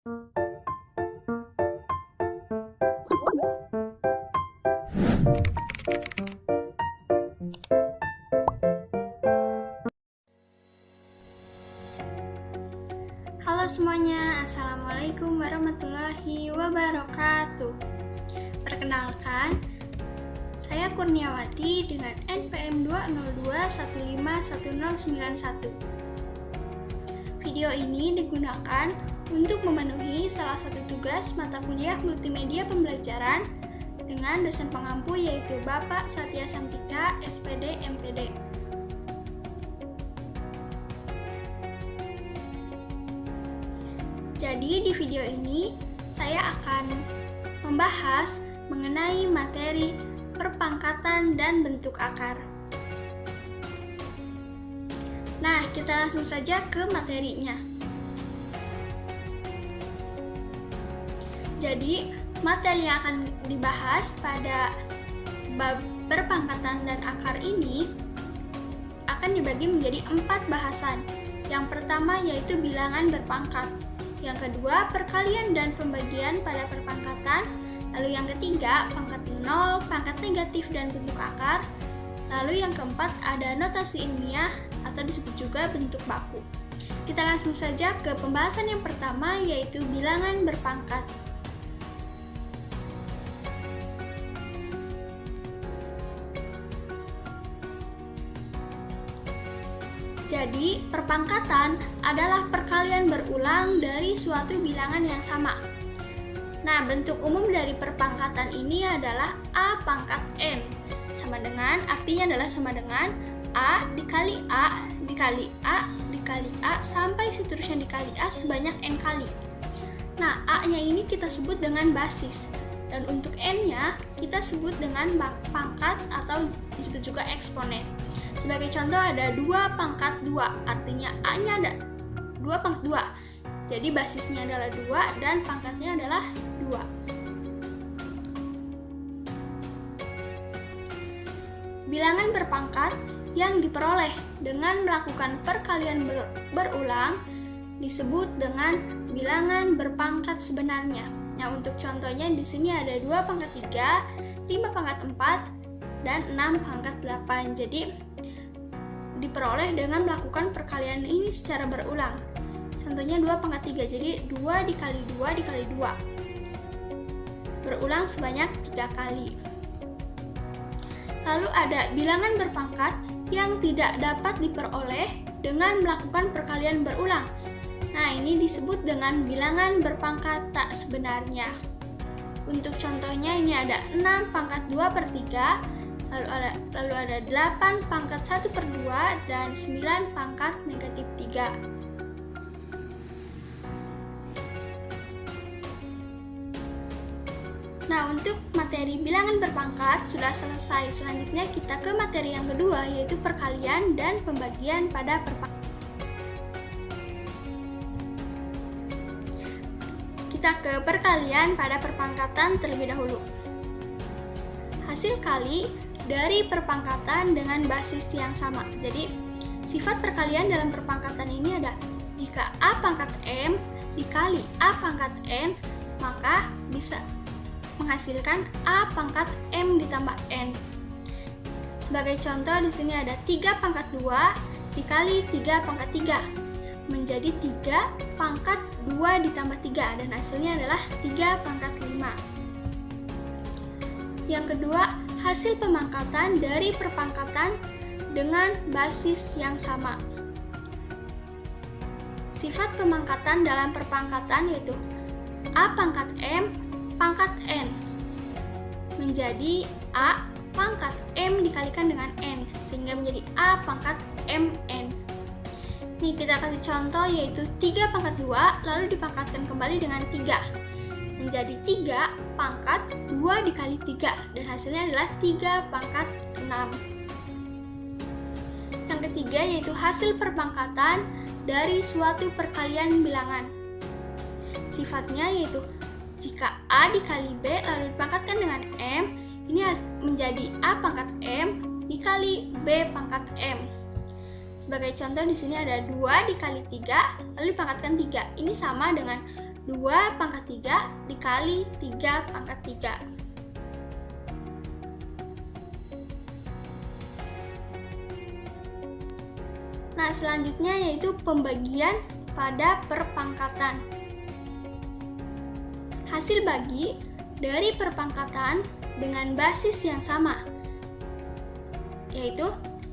Halo semuanya, Assalamualaikum warahmatullahi wabarakatuh. Perkenalkan, saya Kurniawati dengan NPM 202151091. Video ini digunakan untuk memenuhi salah satu tugas mata kuliah multimedia pembelajaran dengan dosen pengampu yaitu Bapak Satya Santika, SPD, MPD. Jadi di video ini saya akan membahas mengenai materi perpangkatan dan bentuk akar. Nah, kita langsung saja ke materinya. Jadi, materi yang akan dibahas pada bab perpangkatan dan akar ini akan dibagi menjadi 4 bahasan. Yang pertama yaitu bilangan berpangkat. Yang kedua, perkalian dan pembagian pada perpangkatan. Lalu yang ketiga, pangkat nol, pangkat negatif dan bentuk akar. Lalu yang keempat, ada notasi ilmiah atau disebut juga bentuk baku. Kita langsung saja ke pembahasan yang pertama yaitu bilangan berpangkat. Jadi, perpangkatan adalah perkalian berulang dari suatu bilangan yang sama. Nah, bentuk umum dari perpangkatan ini adalah A pangkat N. Artinya adalah sama dengan A dikali A dikali A dikali A sampai seterusnya dikali A sebanyak N kali. Nah, A-nya ini kita sebut dengan basis. Dan untuk N-nya kita sebut dengan pangkat atau disebut juga eksponen. Sebagai contoh ada 2 pangkat 2, artinya A-nya ada 2 pangkat 2. Jadi basisnya adalah 2 dan pangkatnya adalah 2. Bilangan berpangkat yang diperoleh dengan melakukan perkalian berulang disebut dengan bilangan berpangkat sebenarnya. Nah, untuk contohnya di sini ada 2 pangkat 3, 5 pangkat 4, dan 6 pangkat 8. Jadi diperoleh dengan melakukan perkalian ini secara berulang. Contohnya 2 pangkat 3, jadi 2 dikali 2 dikali 2. Berulang sebanyak 3 kali. Lalu ada bilangan berpangkat yang tidak dapat diperoleh dengan melakukan perkalian berulang. Nah, ini disebut dengan bilangan berpangkat tak sebenarnya. Untuk contohnya ini ada 6 pangkat 2 per 3, lalu ada 8 pangkat 1 per 2, dan 9 pangkat negatif 3. Nah, untuk materi bilangan berpangkat sudah selesai. Selanjutnya kita ke materi yang kedua yaitu perkalian dan pembagian pada perpangkatan. Kita ke perkalian pada perpangkatan terlebih dahulu. Hasil kali dari perpangkatan dengan basis yang sama. Jadi, sifat perkalian dalam perpangkatan ini ada jika A pangkat M dikali A pangkat N, maka bisa menghasilkan A pangkat M ditambah N. Sebagai contoh di sini ada 3 pangkat 2 dikali 3 pangkat 3 menjadi 3 pangkat 2 ditambah 3 dan hasilnya adalah 3 pangkat 5. Yang kedua, hasil pemangkatan dari perpangkatan dengan basis yang sama. Sifat pemangkatan dalam perpangkatan yaitu A pangkat M pangkat N menjadi A pangkat M dikalikan dengan N sehingga menjadi A pangkat MN. Nih kita kasih contoh yaitu 3 pangkat 2 lalu dipangkatkan kembali dengan 3 menjadi 3 pangkat 2 dikali 3 dan hasilnya adalah 3 pangkat 6. Yang ketiga yaitu hasil perpangkatan dari suatu perkalian bilangan. Sifatnya yaitu jika A dikali B lalu dipangkatkan dengan M, ini menjadi A pangkat M dikali B pangkat M. Sebagai contoh di sini ada 2 dikali 3 lalu dipangkatkan 3. Ini sama dengan 2 pangkat 3 dikali 3 pangkat 3. Nah, selanjutnya yaitu pembagian pada perpangkatan. Hasil bagi dari perpangkatan dengan basis yang sama, yaitu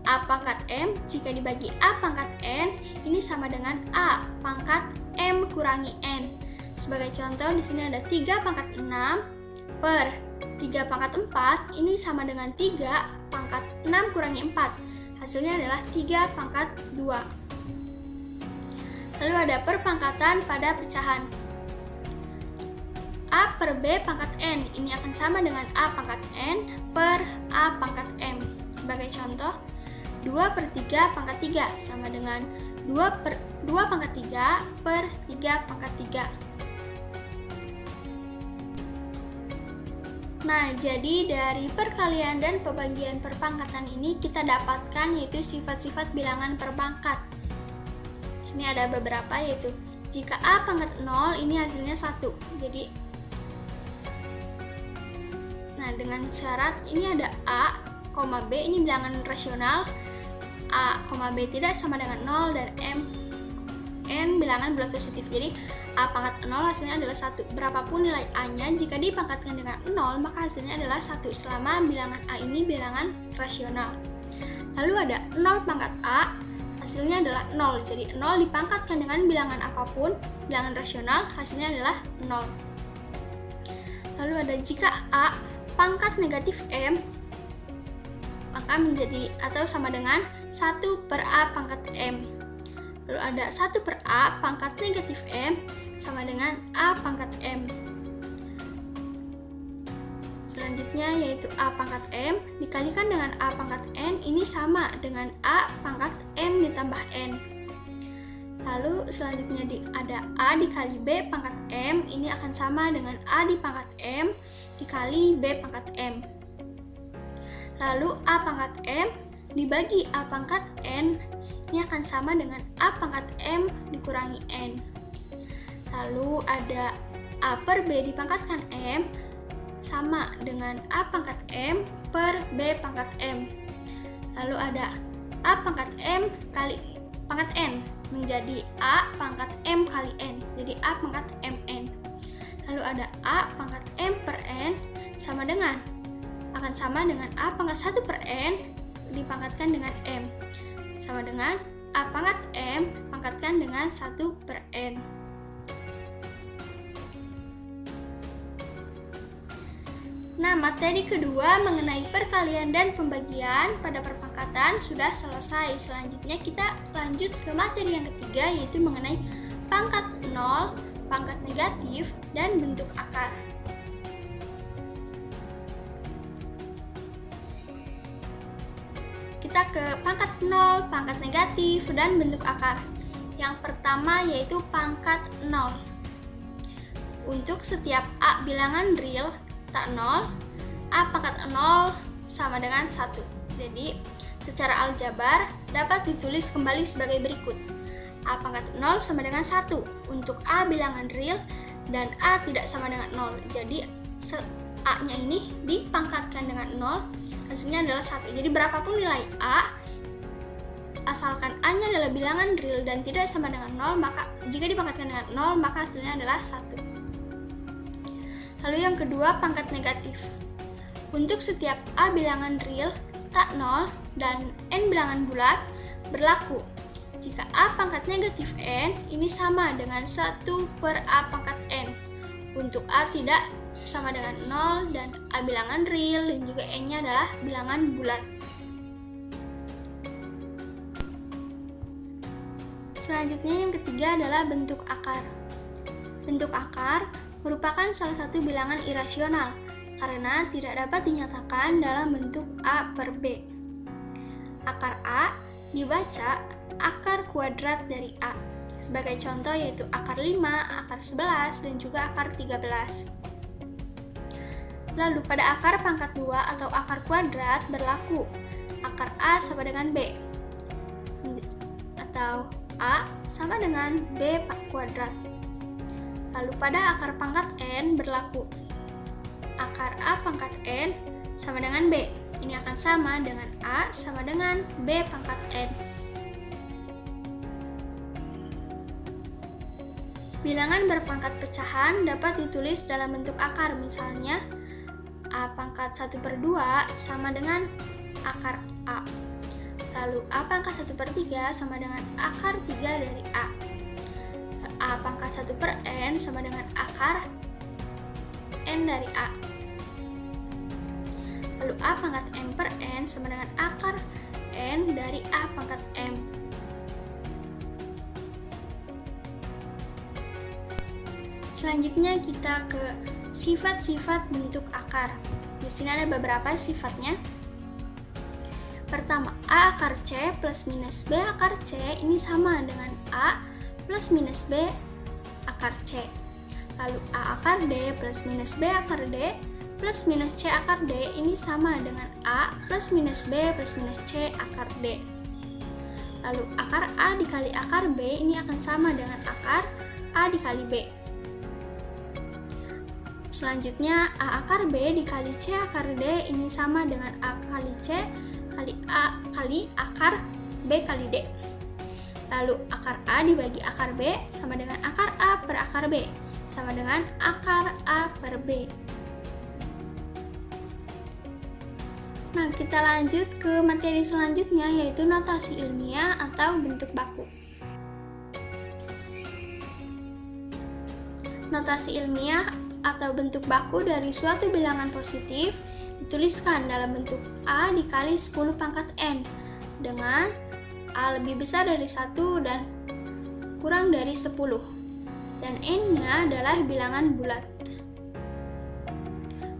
A pangkat M jika dibagi A pangkat N, ini sama dengan A pangkat M kurangi N. Sebagai contoh, di sini ada 3 pangkat 6 per 3 pangkat 4, ini sama dengan 3 pangkat 6 kurangi 4. Hasilnya adalah 3 pangkat 2. Lalu ada perpangkatan pada pecahan. A per B pangkat N, ini akan sama dengan A pangkat N per A pangkat M. Sebagai contoh, 2 per 3 pangkat 3 sama dengan 2 pangkat 3 per 3 pangkat 3. Nah, jadi dari perkalian dan pembagian perpangkatan ini kita dapatkan yaitu sifat-sifat bilangan perpangkat. Di sini ada beberapa, yaitu jika A pangkat 0 ini hasilnya 1. Jadi dengan syarat ini ada A, B ini bilangan rasional, A, B tidak sama dengan 0 dan N bilangan bulat positif. Jadi A pangkat 0 hasilnya adalah 1. Berapapun nilai A-nya, jika dipangkatkan dengan 0, maka hasilnya adalah 1 selama bilangan A ini bilangan rasional. Lalu ada 0 pangkat A, hasilnya adalah 0. Jadi 0 dipangkatkan dengan bilangan apapun, bilangan rasional, hasilnya adalah 0. Lalu ada jika A pangkat negatif M, maka menjadi atau sama dengan 1 per A pangkat M. Lalu ada 1 per A pangkat negatif M sama dengan A pangkat M. Selanjutnya yaitu A pangkat M dikalikan dengan A pangkat N, ini sama dengan A pangkat M ditambah N. Lalu selanjutnya ada A dikali B pangkat M, ini akan sama dengan A di pangkat M dikali B pangkat M. Lalu A pangkat M dibagi A pangkat N, ini akan sama dengan A pangkat M dikurangi N. Lalu ada A per B dipangkatkan M, sama dengan A pangkat M per B pangkat M. Lalu ada A pangkat M kali pangkat N menjadi A pangkat M kali N, jadi A pangkat MN. Lalu ada A pangkat M per N akan sama dengan A pangkat 1 per N dipangkatkan dengan M, sama dengan A pangkat M pangkatkan dengan 1 per N. Nah, materi kedua mengenai perkalian dan pembagian pada perpangkatan sudah selesai. Selanjutnya kita lanjut ke materi yang ketiga, yaitu mengenai pangkat 0, pangkat negatif, dan bentuk akar. Kita ke pangkat 0, pangkat negatif, dan bentuk akar. Yang pertama yaitu pangkat 0. Untuk setiap A bilangan real tak 0, A pangkat 0 sama dengan 1. Jadi, secara aljabar dapat ditulis kembali sebagai berikut. A pangkat 0 sama dengan 1 untuk A bilangan real dan A tidak sama dengan 0. Jadi, A-nya ini dipangkatkan dengan 0, hasilnya adalah 1. Jadi, berapapun nilai A, asalkan A-nya adalah bilangan real dan tidak sama dengan 0, maka jika dipangkatkan dengan 0, maka hasilnya adalah 1. Lalu yang kedua, pangkat negatif. Untuk setiap A bilangan real tak 0 dan N bilangan bulat berlaku jika A pangkat negatif N ini sama dengan 1 per A pangkat N. Untuk A tidak sama dengan 0 dan A bilangan real dan juga N-nya adalah bilangan bulat. Selanjutnya yang ketiga adalah bentuk akar. Bentuk akar merupakan salah satu bilangan irasional karena tidak dapat dinyatakan dalam bentuk A per B. Akar A dibaca akar kuadrat dari A. Sebagai contoh yaitu akar 5, akar 11, dan juga akar 13. Lalu pada akar pangkat 2 atau akar kuadrat berlaku akar A sama dengan B atau A sama dengan B kuadrat. Lalu pada akar pangkat N berlaku akar A pangkat N sama dengan B. Ini akan sama dengan A sama dengan B pangkat N. Bilangan berpangkat pecahan dapat ditulis dalam bentuk akar, misalnya A pangkat 1/2 sama dengan akar A. Lalu A pangkat 1/3 sama dengan akar 3 dari A. A pangkat 1/n sama dengan akar N dari A. Lalu A pangkat M per N sama dengan akar N dari A pangkat M. Selanjutnya kita ke sifat-sifat bentuk akar. Di sini ada beberapa sifatnya. Pertama, A akar C plus minus B akar C ini sama dengan A plus minus B akar C. Lalu A akar D plus minus B akar D plus minus C akar D ini sama dengan A plus minus B plus minus C akar D. Lalu akar A dikali akar B ini akan sama dengan akar A dikali B. Selanjutnya A akar B dikali C akar D ini sama dengan A kali C kali A kali akar B kali D. Lalu akar A dibagi akar B sama dengan akar A per akar B sama dengan akar A per B. Nah, kita lanjut ke materi selanjutnya, yaitu notasi ilmiah atau bentuk baku. Notasi ilmiah atau bentuk baku dari suatu bilangan positif dituliskan dalam bentuk A dikali 10 pangkat N dengan A lebih besar dari 1 dan kurang dari 10, dan N-nya adalah bilangan bulat.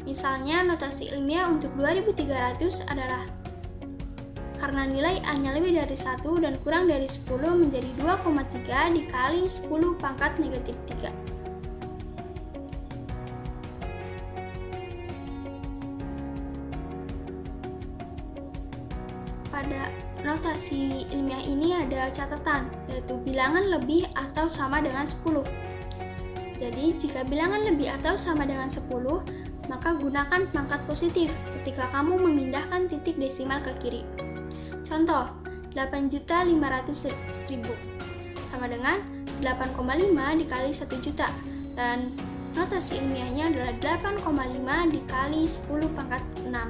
Misalnya, notasi ilmiah untuk 2300 adalah karena nilai A-nya lebih dari 1 dan kurang dari 10 menjadi 2,3 dikali 10 pangkat negatif 3. Pada notasi ilmiah ini ada catatan, yaitu bilangan lebih atau sama dengan 10. Jadi, jika bilangan lebih atau sama dengan 10, maka gunakan pangkat positif ketika kamu memindahkan titik desimal ke kiri. Contoh, 8.500.000 sama dengan 8,5 dikali 1 juta, dan notasi ilmiahnya adalah 8,5 dikali 10 pangkat 6.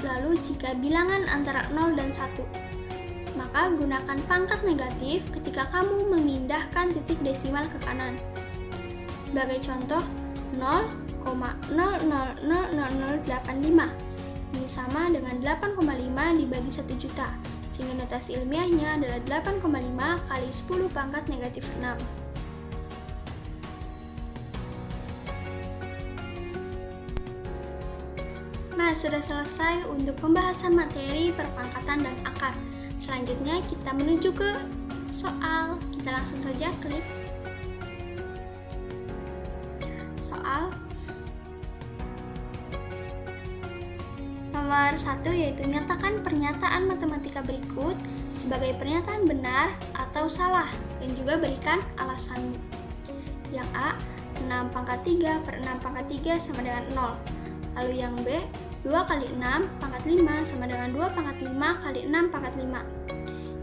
Lalu jika bilangan antara 0 dan 1, maka gunakan pangkat negatif ketika kamu memindahkan titik desimal ke kanan. Sebagai contoh, 0,000085 ini sama dengan 8,5 dibagi 1 juta, sehingga notasi ilmiahnya adalah 8,5 kali 10 pangkat negatif 6. Nah, sudah selesai untuk pembahasan materi perpangkatan dan akar. Selanjutnya kita menuju ke soal. Kita langsung saja klik soal. Nomor 1 yaitu nyatakan pernyataan matematika berikut sebagai pernyataan benar atau salah, dan juga berikan alasanmu. Yang A, 6 pangkat 3 per 6 pangkat 3 sama dengan 0. Lalu yang B, 2 kali 6 pangkat 5 sama dengan 2 pangkat 5 kali 6 pangkat 5.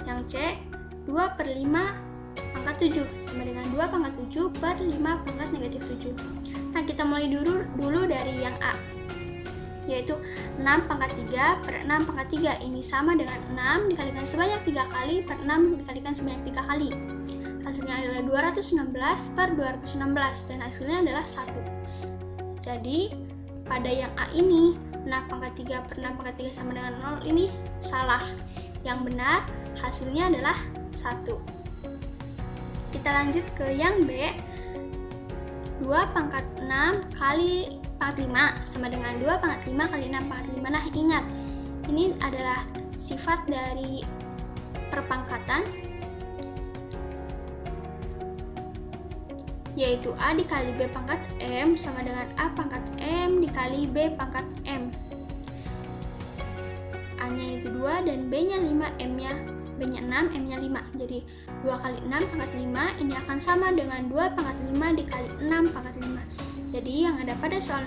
Yang C, 2 per 5 pangkat 7 sama dengan 2 pangkat 7 per 5 pangkat negatif 7. Nah, kita mulai dulu dari yang A, yaitu 6 pangkat 3 per 6 pangkat 3. Ini sama dengan 6 dikalikan sebanyak 3 kali per 6 dikalikan sebanyak 3 kali. Hasilnya adalah 216 per 216, dan hasilnya adalah 1. Jadi, pada yang A ini, 6 pangkat 3 per 6 pangkat 3 sama dengan 0 ini salah. Yang benar, hasilnya adalah 1. Kita lanjut ke yang B, 2 pangkat 6 kali pangkat 5 sama dengan 2 pangkat 5 kali 6 pangkat 5. Nah, ingat, ini adalah sifat dari perpangkatan, yaitu A dikali B pangkat M sama dengan A pangkat M dikali B pangkat M. A-nya itu 2 dan B-nya 5, M-nya B-nya 6, M-nya 5. Jadi 2 kali 6 pangkat 5 ini akan sama dengan 2 pangkat 5 dikali 6 pangkat 5. Jadi yang ada pada soal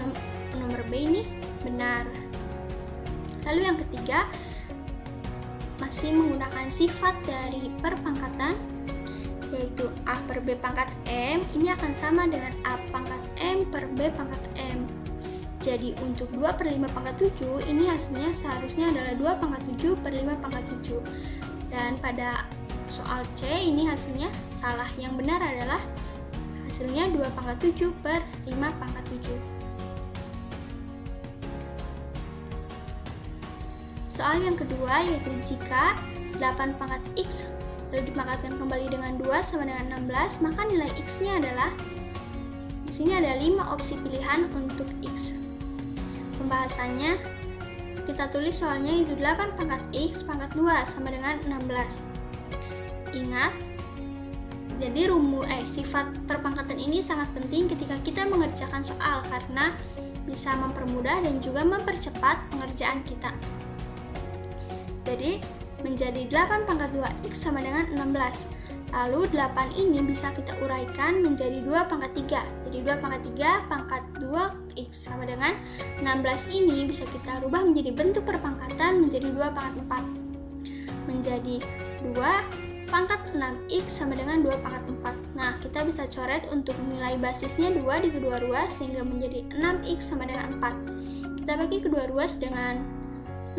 nomor B ini benar. Lalu yang ketiga, masih menggunakan sifat dari perpangkatan, yaitu A per B pangkat M ini akan sama dengan A pangkat M per B pangkat M. Jadi untuk 2 per 5 pangkat 7 ini hasilnya seharusnya adalah 2 pangkat 7 per 5 pangkat 7. Dan pada soal C ini hasilnya salah. Yang benar adalah hasilnya 2 pangkat 7 per 5 pangkat 7. Soal yang kedua yaitu jika 8 pangkat X lalu dipangkatkan kembali dengan 2 sama dengan 16, maka nilai X-nya adalah, di sini ada 5 opsi pilihan untuk X. Pembahasannya, kita tulis soalnya yaitu 8 pangkat X pangkat 2 sama dengan 16. Ingat, jadi sifat perpangkatan ini sangat penting ketika kita mengerjakan soal karena bisa mempermudah dan juga mempercepat pengerjaan kita. Jadi, menjadi 8 pangkat 2X sama dengan 16. Lalu 8 ini bisa kita uraikan menjadi 2 pangkat 3. Jadi 2 pangkat 3 pangkat 2X sama dengan 16 ini bisa kita rubah menjadi bentuk perpangkatan menjadi 2 pangkat 4. Menjadi 2 pangkat 6X sama dengan 2 pangkat 4. Nah, kita bisa coret untuk nilai basisnya 2 di kedua ruas sehingga menjadi 6X sama dengan 4. Kita bagi kedua ruas dengan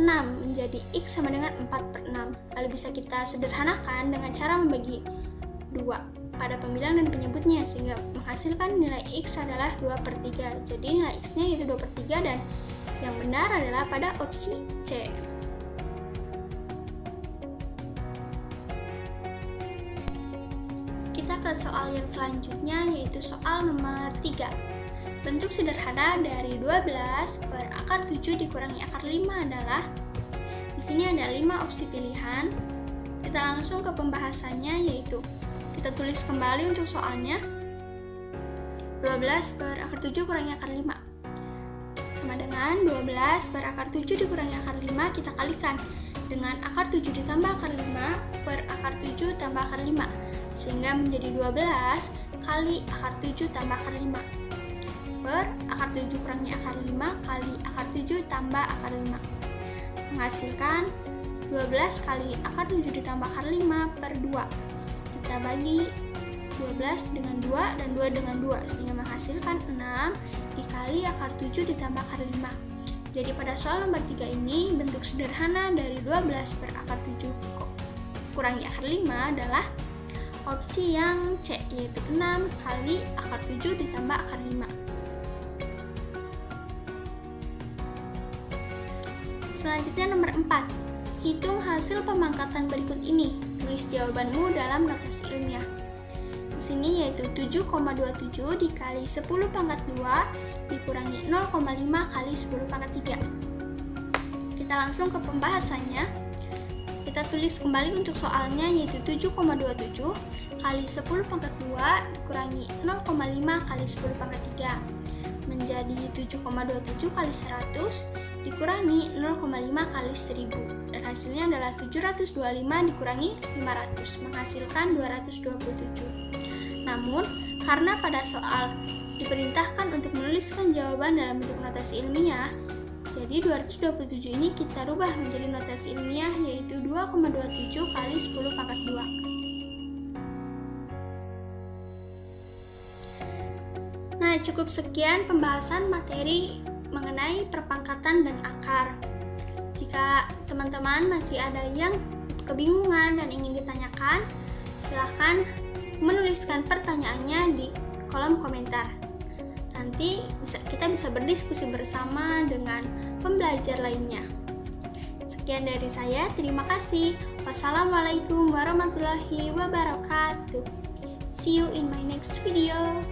6 menjadi X sama dengan 4 per 6. Lalu bisa kita sederhanakan dengan cara membagi 2 pada pembilang dan penyebutnya sehingga menghasilkan nilai X adalah 2 per 3. Jadi nilai X-nya yaitu 2 per 3 dan yang benar adalah pada opsi C. Kita ke soal yang selanjutnya yaitu soal nomor 3. Bentuk sederhana dari 12 per akar 7 dikurangi akar 5 adalah, di sini ada 5 opsi pilihan. Kita langsung ke pembahasannya yaitu kita tulis kembali untuk soalnya 12 per akar 7 kurangi akar 5 sama dengan 12 per akar 7 dikurangi akar 5 kita kalikan dengan akar 7 ditambah akar 5 per akar 7 tambah akar 5 sehingga menjadi 12 kali akar 7 tambah akar 5 per akar 7 kurangi akar 5 kali akar 7 tambah akar 5 menghasilkan 12 kali akar 7 ditambah akar 5 per 2. Kita bagi 12 dengan 2 dan 2 dengan 2 sehingga menghasilkan 6 dikali akar 7 ditambah akar 5. Jadi pada soal nomor 3 ini bentuk sederhana dari 12 per akar 7 kurangi akar 5 adalah opsi yang C yaitu 6 kali akar 7 ditambah akar 5. Selanjutnya nomor 4. Hitung hasil pemangkatan berikut ini. Tulis jawabanmu dalam notasi ilmiah. Di sini yaitu 7,27 dikali 10 pangkat 2 dikurangi 0,5 kali 10 pangkat 3. Kita langsung ke pembahasannya. Kita tulis kembali untuk soalnya yaitu 7,27 kali 10 pangkat 2 dikurangi 0,5 kali 10 pangkat 3 menjadi 7,27 kali 100 dikurangi 0,5 kali 1000 dan hasilnya adalah 725 dikurangi 500 menghasilkan 227. Namun karena pada soal diperintahkan untuk menuliskan jawaban dalam bentuk notasi ilmiah, jadi 227 ini kita rubah menjadi notasi ilmiah yaitu 2,27 kali 10 pangkat 2. Nah, cukup sekian pembahasan materi mengenai perpangkatan dan akar. Jika teman-teman masih ada yang kebingungan dan ingin ditanyakan, silahkan menuliskan pertanyaannya di kolom komentar. Nanti kita bisa berdiskusi bersama dengan pembelajar lainnya. Sekian dari saya, terima kasih. Wassalamualaikum warahmatullahi wabarakatuh. See you in my next video.